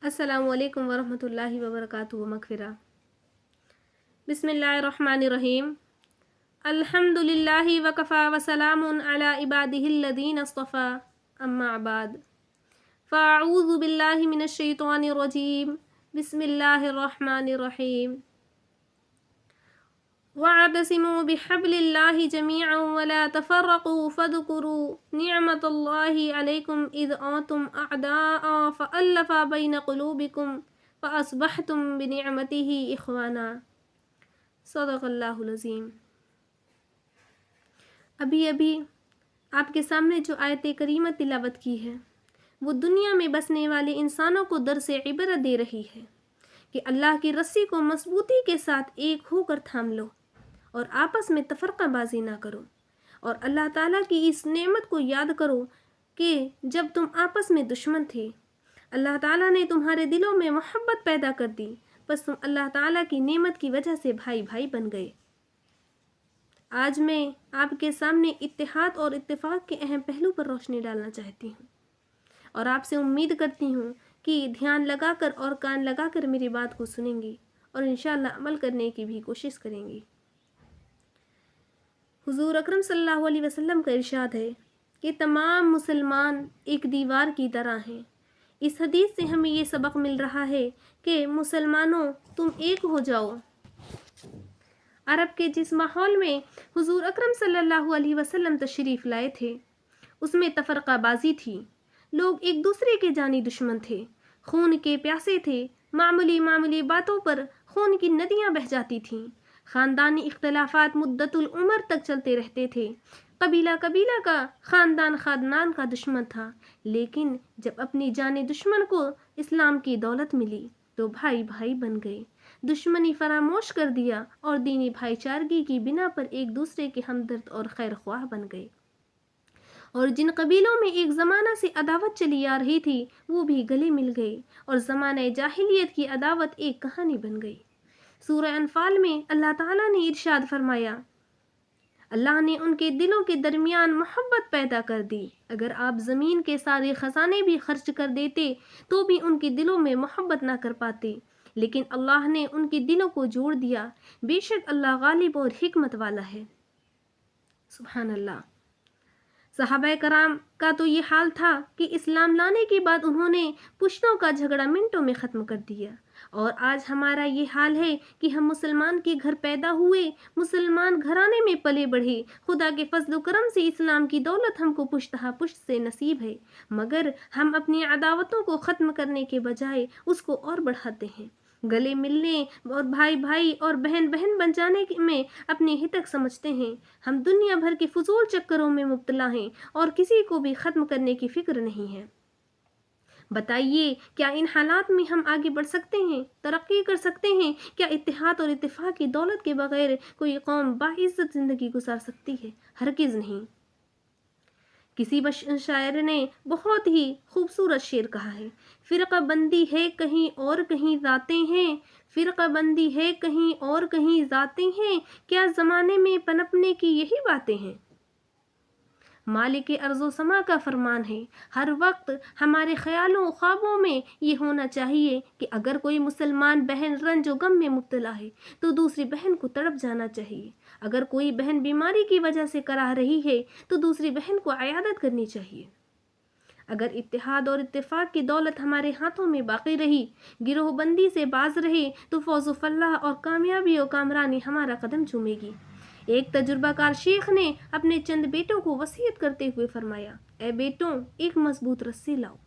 अस्सलामु अलैकुम वरहमतुल्लाहि वबरकातुहू मगफिरा। बिस्मिल्लाहिर्रहमानिर्रहीम। अल्हम्दुलिल्लाहि वकफ़ा वसलामुन अला इबादिहिल्लज़ीना इस्तफ़ा अम्मा बाद। फ़अऊज़ु बिल्लाहि मिनश्शैतानिर्रजीम। बिस्मिल्लाहिर्रहमानिर्रहीम। वअतसिमू बिहब्लिल्लाहि जमीअन वला तफ़र्रक़ू फ़ज़कुरू निअमतल्लाहि अलैकुम इज़ अंतुम अअदाअ फ़अल्लफ़ बैन क़ुलूबिकुम फ़अस्बहतुम बिनिअमतिही इख़वाना। सदक़ल्लाहुल अज़ीम। अभी अभी आपके सामने जो आयत करीमा तिलावत की है वो दुनिया में बसने वाले इंसानों को दर्स इबरत दे रही है कि अल्लाह की रस्सी को मजबूती के साथ एक होकर थाम लो और आपस में तफरकाबाजी ना करो, और अल्लाह ताला की इस नेमत को याद करो कि जब तुम आपस में दुश्मन थे अल्लाह ताला ने तुम्हारे दिलों में मोहब्बत पैदा कर दी, बस तुम अल्लाह ताला की नेमत की वजह से भाई भाई बन गए। आज मैं आपके सामने इत्तेहाद और इत्तेफाक के अहम पहलू पर रोशनी डालना चाहती हूँ और आपसे उम्मीद करती हूँ कि ध्यान लगाकर और कान लगाकर मेरी बात को सुनेंगी और इंशाअल्लाह अमल करने की भी कोशिश करेंगी। हुजूर अकरम सल्लल्लाहु अलैहि वसल्लम का इरशाद है कि तमाम मुसलमान एक दीवार की तरह हैं। इस हदीस से हमें ये सबक मिल रहा है कि मुसलमानों तुम एक हो जाओ। अरब के जिस माहौल में हुजूर अकरम सल्लल्लाहु अलैहि वसल्लम तशरीफ़ लाए थे उसमें तफरकाबाजी थी। लोग एक दूसरे के जानी दुश्मन थे, खून के प्यासे थे। मामूली मामूली बातों पर खून की नदियाँ बह जाती थीं। ख़ानदानी इख्तलाफात मुद्दतुल उमर तक चलते रहते थे। कबीला कबीला का, ख़ानदान ख़ानदान का दुश्मन था। लेकिन जब अपनी जाने दुश्मन को इस्लाम की दौलत मिली तो भाई भाई बन गए, दुश्मनी फरामोश कर दिया और दीनी भाईचारगी की बिना पर एक दूसरे के हमदर्द और खैर ख्वाह बन गए। और जिन कबीलों में एक ज़माना से अदावत चली आ रही थी वो भी गले मिल गए और ज़माना जाहिलियत की अदावत एक कहानी बन गई। सूरह अनफाल में अल्लाह ताला ने इरशाद फरमाया, अल्लाह ने उनके दिलों के दरमियान मोहब्बत पैदा कर दी। अगर आप ज़मीन के सारे ख़जाने भी खर्च कर देते तो भी उनके दिलों में मोहब्बत ना कर पाते, लेकिन अल्लाह ने उनके दिलों को जोड़ दिया। बेशक अल्लाह गालिब और हिकमत वाला है। सुभान अल्लाह। सहाबा कराम का तो ये हाल था कि इस्लाम लाने के बाद उन्होंने पुश्तों का झगड़ा मिनटों में ख़त्म कर दिया, और आज हमारा ये हाल है कि हम मुसलमान के घर पैदा हुए, मुसलमान घराने में पले बढ़े, खुदा के फजल करम से इस्लाम की दौलत हमको पुश्तहा पुश्त से नसीब है, मगर हम अपनी अदावतों को ख़त्म करने के बजाय उसको और बढ़ाते हैं। गले मिलने और भाई भाई और बहन बहन बन जाने में अपने हितक समझते हैं। हम दुनिया भर के फजूल चक्करों में मुब्तला हैं और किसी को भी ख़त्म करने की फ़िक्र नहीं है। बताइए, क्या इन हालात में हम आगे बढ़ सकते हैं, तरक्की कर सकते हैं? क्या इत्तेहाद और इत्तेफाक की दौलत के बगैर कोई कौम बाइज़्ज़त ज़िंदगी गुजार सकती है? हरगिज़ नहीं। किसी शायर ने बहुत ही खूबसूरत शेर कहा है, फ़िरक़ा बंदी है कहीं और कहीं ज़ातें हैं, फ़िरक़ा बंदी है कहीं और कहीं ज़ातें हैं, क्या ज़माने में पनपने की यही बातें हैं। मालिक अर्ज़ो समा का फरमान है, हर वक्त हमारे ख़यालों ख्वाबों में ये होना चाहिए कि अगर कोई मुसलमान बहन रंज व गम में मुब्तला है तो दूसरी बहन को तड़प जाना चाहिए। अगर कोई बहन बीमारी की वजह से कराह रही है तो दूसरी बहन को अयादत करनी चाहिए। अगर इत्तेहाद और इत्तेफाक की दौलत हमारे हाथों में बाकी रही, गिरोहबंदी से बाज रहे, तो फौज़ फल्लाह और कामयाबी और कामरानी हमारा कदम चूमेगी। एक तजुर्बाकार शेख ने अपने चंद बेटों को वसीयत करते हुए फरमाया, ए बेटों, एक मजबूत रस्सी लाओ।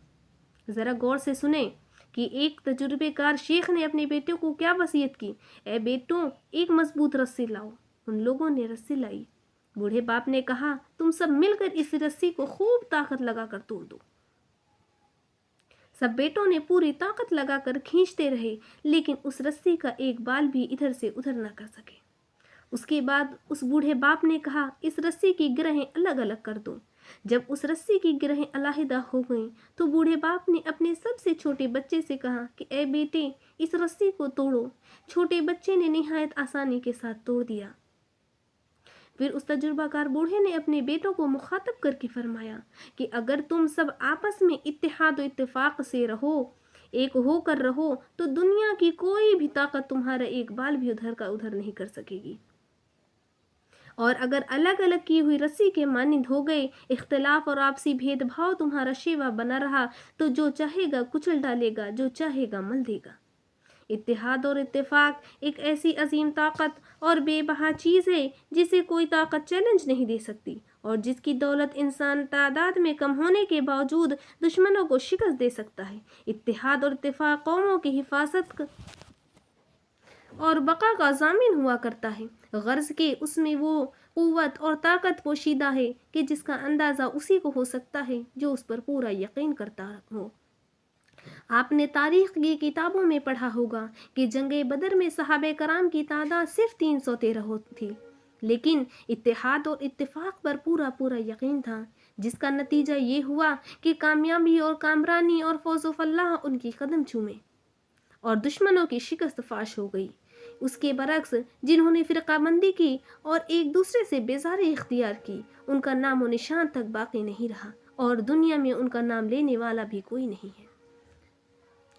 ज़रा गौर से सुने कि एक तजुर्बेकार शेख ने अपने बेटों को क्या वसीयत की, ए बेटों, एक मजबूत रस्सी लाओ। उन लोगों ने रस्सी लाई। बूढ़े बाप ने कहा, तुम सब मिलकर इस रस्सी को खूब ताकत लगाकर तोड़ दो। सब बेटों ने पूरी ताकत लगाकर खींचते रहे, लेकिन उस रस्सी का एक बाल भी इधर से उधर न कर सके। उसके बाद उस बूढ़े बाप ने कहा, इस रस्सी की गिरहें अलग अलग कर दो। जब उस रस्सी की गिरहें अलहदा हो गईं तो बूढ़े बाप ने अपने सबसे छोटे बच्चे से कहा कि ए बेटे, इस रस्सी को तोड़ो। छोटे बच्चे ने निहायत आसानी के साथ तोड़ दिया। फिर उस तजुर्बाकार बूढ़े ने अपने बेटों को मुखातब करके फरमाया कि अगर तुम सब आपस में इत्तेहाद व इत्तेफाक से रहो, ایک ہو کر رہو تو دنیا کی کوئی بھی طاقت تمہارا ایک بال بھی ادھر کا ادھر نہیں کر سکے گی۔ اور اگر الگ الگ کی ہوئی رسی کے مانند ہو گئے، اختلاف اور آپسی بھید بھاؤ تمہارا شیوا بنا رہا، تو جو چاہے گا کچل ڈالے گا، جو چاہے گا مل دے گا۔ اتحاد اور اتفاق ایک ایسی عظیم طاقت اور بے بہا چیز ہے جسے کوئی طاقت چیلنج نہیں دے سکتی، اور جس کی دولت انسان تعداد میں کم ہونے کے باوجود دشمنوں کو شکست دے سکتا ہے۔ اتحاد اور اتفاق قوموں کی حفاظت اور بقا کا ضامن ہوا کرتا ہے، غرض کہ اس میں وہ قوت اور طاقت پوشیدہ ہے کہ جس کا اندازہ اسی کو ہو سکتا ہے جو اس پر پورا یقین کرتا ہو۔ آپ نے تاریخ کی کتابوں میں پڑھا ہوگا کہ جنگ بدر میں صحابہ کرام کی تعداد صرف 313 تھی، لیکن اتحاد اور اتفاق پر پورا یقین تھا، جس کا نتیجہ یہ ہوا کہ کامیابی اور کامرانی اور فوز و فلاح ان کی قدم چومے اور دشمنوں کی شکست فاش ہو گئی۔ اس کے برعکس جنہوں نے فرقہ بندی کی اور ایک دوسرے سے بیزاری اختیار کی، ان کا نام و نشان تک باقی نہیں رہا، اور دنیا میں ان کا نام لینے والا بھی کوئی نہیں ہے۔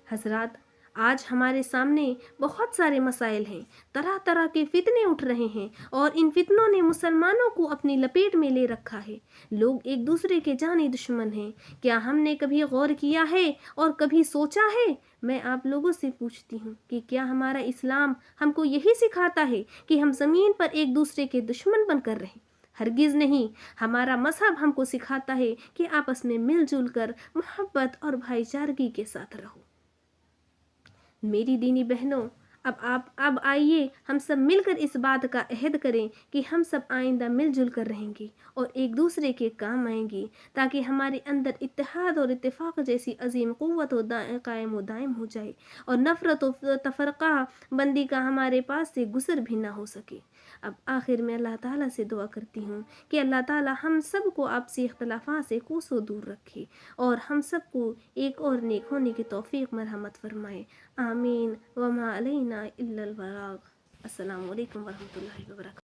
حضرات، آج ہمارے سامنے بہت سارے مسائل ہیں، طرح طرح کے فتنے اٹھ رہے ہیں، اور ان فتنوں نے مسلمانوں کو اپنی لپیٹ میں لے رکھا ہے۔ لوگ ایک دوسرے کے جانی دشمن ہیں۔ کیا ہم نے کبھی غور کیا ہے اور کبھی سوچا ہے؟ میں آپ لوگوں سے پوچھتی ہوں کہ کیا ہمارا اسلام ہم کو یہی سکھاتا ہے کہ ہم زمین پر ایک دوسرے کے دشمن بن کر رہیں؟ ہرگز نہیں۔ ہمارا مذہب ہم کو سکھاتا ہے کہ آپس میں مل جل کر محبت اور بھائی چارگی کے ساتھ رہو۔ میری دینی بہنوں، اب آئیے ہم سب مل کر اس بات کا عہد کریں کہ ہم سب آئندہ مل جل کر رہیں گے اور ایک دوسرے کے کام آئیں گی، تاکہ ہمارے اندر اتحاد اور اتفاق جیسی عظیم قوت قائم و دائم ہو جائے، اور نفرت و تفرقہ بندی کا ہمارے پاس سے گزر بھی نہ ہو سکے۔ اب آخر میں اللہ تعالیٰ سے دعا کرتی ہوں کہ اللہ تعالیٰ ہم سب کو آپسی اختلافات سے کوسوں دور رکھے، اور ہم سب کو ایک اور نیک ہونے کی توفیق مرحمت فرمائے۔ آمین۔ وما علینا الا البلاغ۔ السلام علیکم ورحمۃ اللہ وبرکاتہ۔